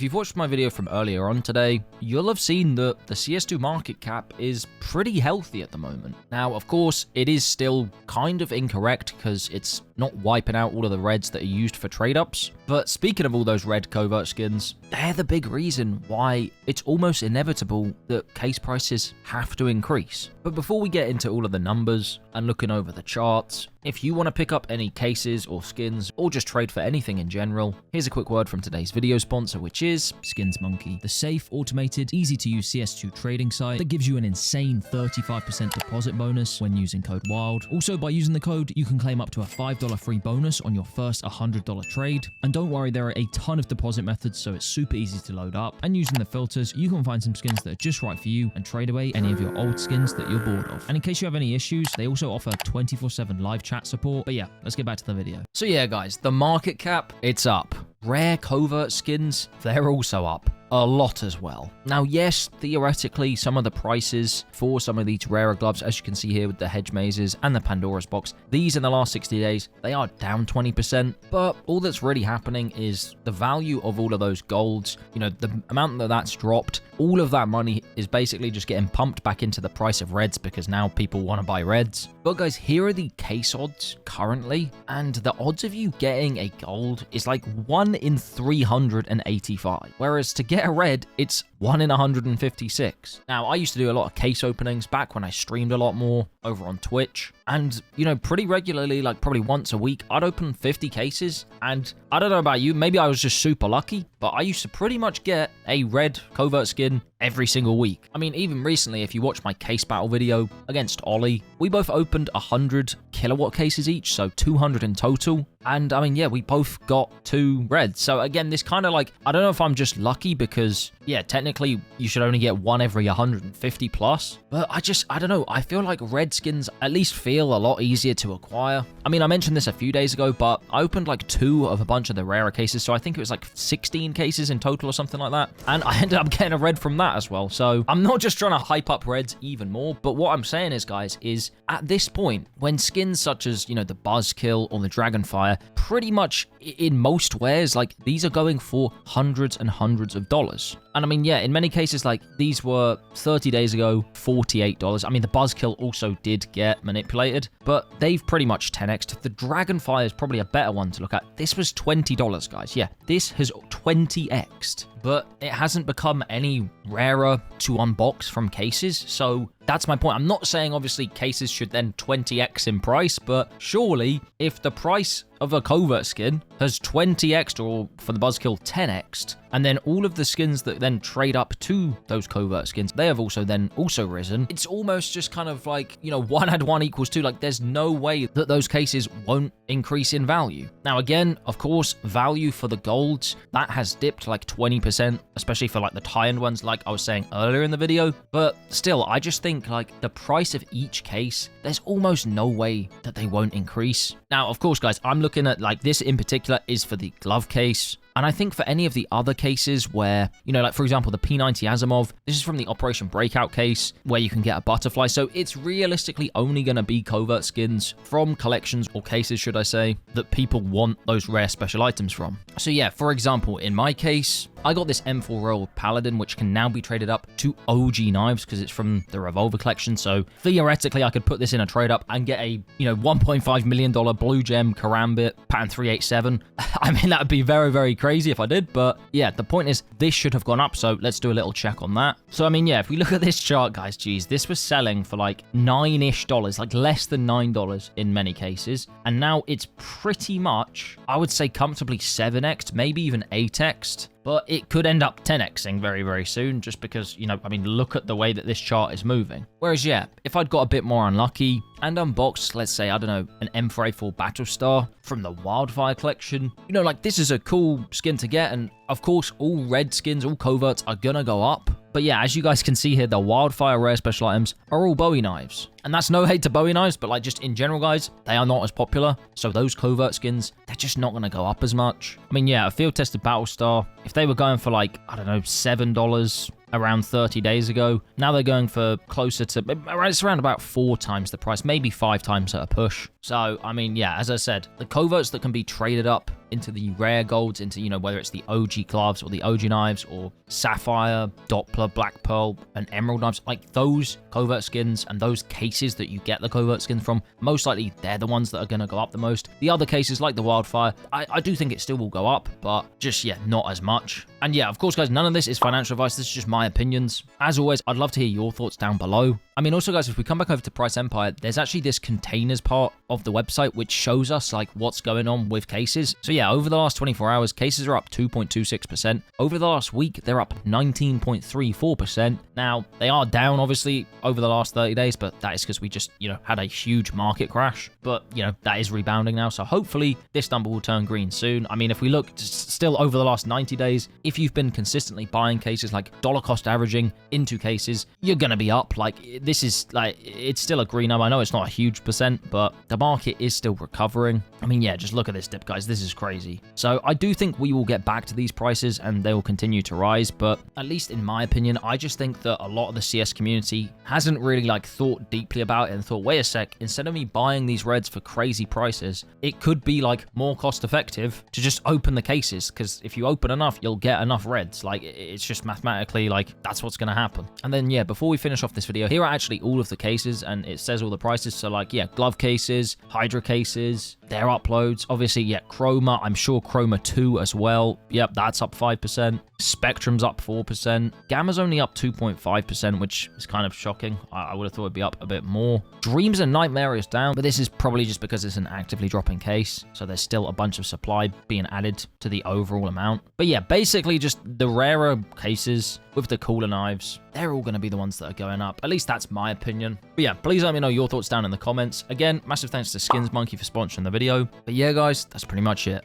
If you've watched my video from earlier on today, you'll have seen that the CS2 market cap is pretty healthy at the moment. Now, of course, it is still kind of incorrect because it's not wiping out all of the reds that are used for trade-ups. But speaking of all those red covert skins, they're the big reason why it's almost inevitable that case prices have to increase. But before we get into all of the numbers and looking over the charts, if you want to pick up any cases or skins or just trade for anything in general, here's a quick word from today's video sponsor, which is Skins Monkey, the safe, automated, easy-to-use CS2 trading site that gives you an insane 35% deposit bonus when using code WYLD. Also, by using the code, you can claim up to a $5 free bonus on your first $100 trade. And don't worry, there are a ton of deposit methods, so it's super easy to load up. And using the filters, you can find some skins that are just right for you and trade away any of your old skins that you're bored of. And in case you have any issues, they also offer 24/7 live chat support. But yeah, let's get back to the video. So yeah, guys, the market cap, it's up. Rare covert skins, they're also up. A lot as well. Now, yes, theoretically, some of the prices for some of these rarer gloves, as you can see here with the hedge mazes and the Pandora's box, these in the last 60 days, they are down 20%. But all that's really happening is the value of all of those golds, the amount that that's dropped, all of that money is basically just getting pumped back into the price of reds because now people want to buy reds. But guys, here are the case odds currently, and the odds of you getting a gold is like 1 in 385, whereas to get a red, it's 1 in 156. Now, I used to do a lot of case openings back when I streamed a lot more over on Twitch. And, pretty regularly, like probably once a week, I'd open 50 cases. And I don't know about you, maybe I was just super lucky, but I used to pretty much get a red covert skin every single week. I mean, even recently, if you watch my case battle video against Ollie, we both opened 100 kilowatt cases each, so 200 in total. And I mean, yeah, we both got 2 reds. So again, this kind of like, I don't know if I'm just lucky because, yeah, technically you should only get 1 every 150 plus. But I don't know. I feel like red skins at least feel a lot easier to acquire. I mean, I mentioned this a few days ago, but I opened like 2 of a bunch of the rarer cases. So I think it was like 16 cases in total or something like that. And I ended up getting a red from that as well. So I'm not just trying to hype up reds even more. But what I'm saying is, guys, is at this point, when skins such as, the Buzzkill or the Dragonfire, pretty much in most wares, like these are going for hundreds and hundreds of dollars. And I mean, yeah, in many cases, like these were 30 days ago, $48. I mean, the Buzzkill also did get manipulated, but they've pretty much 10x'd. The Dragonfire is probably a better one to look at. This was $20, guys. Yeah, this has 20x'd, but it hasn't become any rarer to unbox from cases. So that's my point. I'm not saying obviously cases should then 20x in price, but surely if the price of a covert skin has 20x'd, or for the Buzzkill 10x'd, and then all of the skins that then trade up to those covert skins, they have also risen. It's almost just kind of like, 1 add 1 equals 2. Like there's no way that those cases won't increase in value. Now, again, of course, value for the golds, that has dipped like 20%, especially for like the tie-end ones, like I was saying earlier in the video. But still, I just think like the price of each case, there's almost no way that they won't increase. Now, of course, guys, I'm looking at like this in particular is for the glove case. And I think for any of the other cases where, like for example, the P90 Asimov, this is from the Operation Breakout case where you can get a butterfly. So it's realistically only going to be covert skins from collections or cases, should I say, that people want those rare special items from. So yeah, for example, in my case, I got this M4 Royal Paladin, which can now be traded up to OG knives because it's from the Revolver collection. So theoretically, I could put this in a trade up and get a, $1.5 million blue gem Karambit pattern 387. I mean, that would be very, very crazy if I did. But yeah, the point is this should have gone up. So let's do a little check on that. So, I mean, yeah, if we look at this chart, guys, geez, this was selling for like $9-ish, like less than $9 in many cases. And now it's pretty much, I would say comfortably 7x'd, maybe even 8x'd. But it could end up 10xing very, very soon just because, I mean, look at the way that this chart is moving. Whereas, yeah, if I'd got a bit more unlucky and unboxed, let's say, I don't know, an M4A4 Battlestar from the Wildfire collection, like this is a cool skin to get. And of course, all red skins, all coverts are gonna go up. But yeah, as you guys can see here, the Wildfire rare special items are all Bowie knives. And that's no hate to Bowie knives, but like just in general, guys, they are not as popular. So those covert skins, they're just not going to go up as much. I mean, yeah, a field-tested Battlestar, if they were going for like, I don't know, $7 around 30 days ago, now they're going for closer to, it's around about 4 times the price, maybe 5 times at a push. So, I mean, yeah, as I said, the coverts that can be traded up into the rare golds, into, you know, whether it's the OG gloves or the OG knives or sapphire, Doppler, black pearl, and emerald knives, like those covert skins and those cases that you get the covert skins from, most likely they're the ones that are going to go up the most. The other cases like the wildfire, I do think it still will go up, but just, yeah, not as much. And yeah, of course, guys, none of this is financial advice. This is just my opinions. As always, I'd love to hear your thoughts down below. I mean, also, guys, if we come back over to Price Empire, there's actually this containers part of the website which shows us like what's going on with cases. So yeah, over the last 24 hours, cases are up 2.26%. Over the last week, they're up 19.34%. Now, they are down, obviously, over the last 30 days, but that is because we just, you know, had a huge market crash. But, you know, that is rebounding now. So hopefully this number will turn green soon. I mean, if we look still over the last 90 days, if you've been consistently buying cases, like dollar cost averaging into cases, you're going to be up. Like, this is like, it's still a green number. I know it's not a huge percent, but the market is still recovering. I mean, yeah, just look at this dip, guys. This is crazy. So I do think we will get back to these prices and they will continue to rise. But at least in my opinion, I just think that a lot of the CS community hasn't really like thought deeply about it and thought, wait a sec, instead of me buying these reds for crazy prices, it could be like more cost effective to just open the cases. Because if you open enough, you'll get enough reds. Like, it's just mathematically like that's what's going to happen. And then, yeah, before we finish off this video, here are actually all of the cases and it says all the prices. So like, yeah, glove cases, Hydra cases, their uploads. Obviously, yeah, Chroma, I'm sure Chroma 2 as well. Yep, that's up 5%. Spectrum's up 4%. Gamma's only up 2.5%, which is kind of shocking. I would have thought it'd be up a bit more. Dreams and Nightmare is down, but this is probably just because it's an actively dropping case. So there's still a bunch of supply being added to the overall amount. But yeah, basically just the rarer cases with the cooler knives, they're all going to be the ones that are going up. At least that's my opinion. But yeah, please let me know your thoughts down in the comments. Again, massive thanks to Skins Monkey for sponsoring the video. But yeah, guys, that's pretty much it.